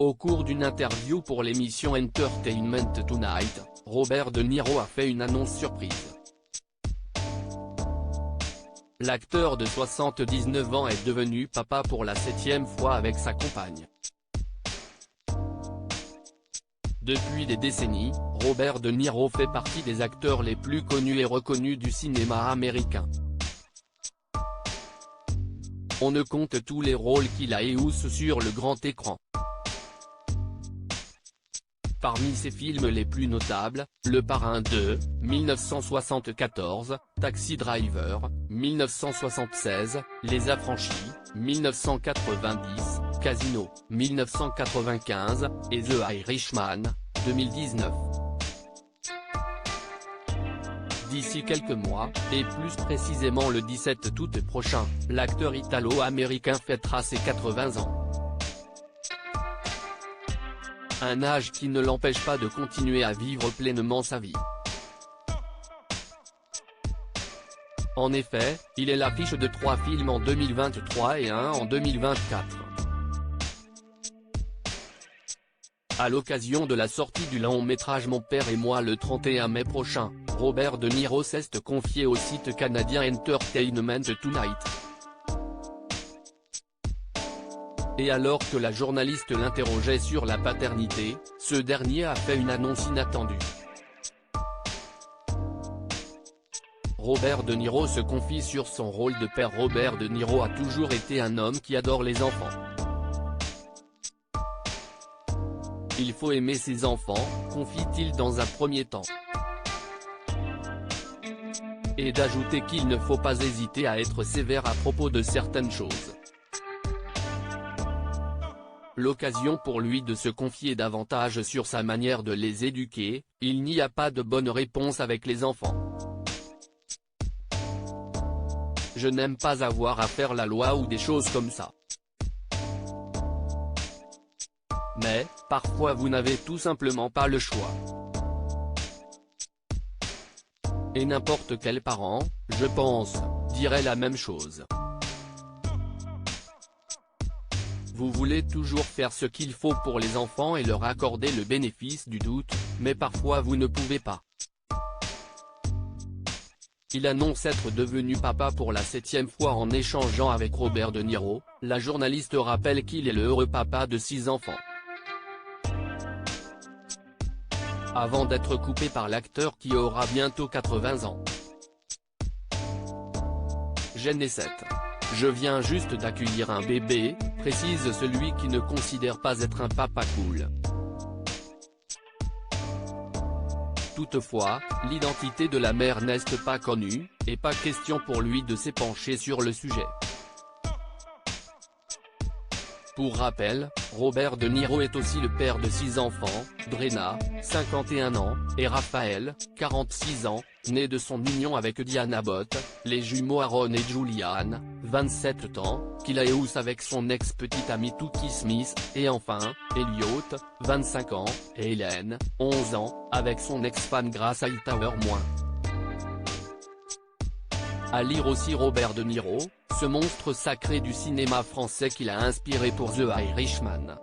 Au cours d'une interview pour l'émission Entertainment Tonight, Robert De Niro a fait une annonce surprise. L'acteur de 79 ans est devenu papa pour la 7e fois avec sa compagne. Depuis des décennies, Robert De Niro fait partie des acteurs les plus connus et reconnus du cinéma américain. On ne compte tous les rôles qu'il a éhoussés sur le grand écran. Parmi ses films les plus notables, Le Parrain 2, 1974, Taxi Driver, 1976, Les Affranchis, 1990, Casino, 1995, et The Irishman, 2019. D'ici quelques mois, et plus précisément le 17 août prochain, l'acteur italo-américain fêtera ses 80 ans. Un âge qui ne l'empêche pas de continuer à vivre pleinement sa vie. En effet, il est l'affiche de 3 films en 2023 et 1 en 2024. À l'occasion de la sortie du long métrage Mon père et moi le 31 mai prochain, Robert De Niro s'est confié au site canadien Entertainment Tonight. Et alors que la journaliste l'interrogeait sur la paternité, ce dernier a fait une annonce inattendue. Robert De Niro se confie sur son rôle de père. Robert De Niro a toujours été un homme qui adore les enfants. Il faut aimer ses enfants, confie-t-il dans un premier temps. Et d'ajouter qu'il ne faut pas hésiter à être sévère à propos de certaines choses. L'occasion pour lui de se confier davantage sur sa manière de les éduquer. Il n'y a pas de bonne réponse avec les enfants. Je n'aime pas avoir à faire la loi ou des choses comme ça. Mais, parfois vous n'avez tout simplement pas le choix. Et n'importe quel parent, je pense, dirait la même chose. Vous voulez toujours faire ce qu'il faut pour les enfants et leur accorder le bénéfice du doute, mais parfois vous ne pouvez pas. Il annonce être devenu papa pour la 7e fois en échangeant avec Robert De Niro. La journaliste rappelle qu'il est le heureux papa de 6 enfants. Avant d'être coupé par l'acteur qui aura bientôt 80 ans. Gen 7. Je viens juste d'accueillir un bébé, précise celui qui ne considère pas être un papa cool. Toutefois, l'identité de la mère n'est pas connue, et pas question pour lui de s'épancher sur le sujet. Pour rappel, Robert De Niro est aussi le père de 6 enfants, Brenna, 51 ans, et Raphaël, 46 ans, nés de son union avec Diana Bott, les jumeaux Aaron et Julianne, 27 ans, qu'il a éhoussé avec son ex-petite amie Toukie Smith, et enfin, Elliot, 25 ans, et Hélène, 11 ans, avec son ex-femme Grace Hightower-. À lire aussi Robert De Niro, ce monstre sacré du cinéma français qu'il a inspiré pour The Irishman.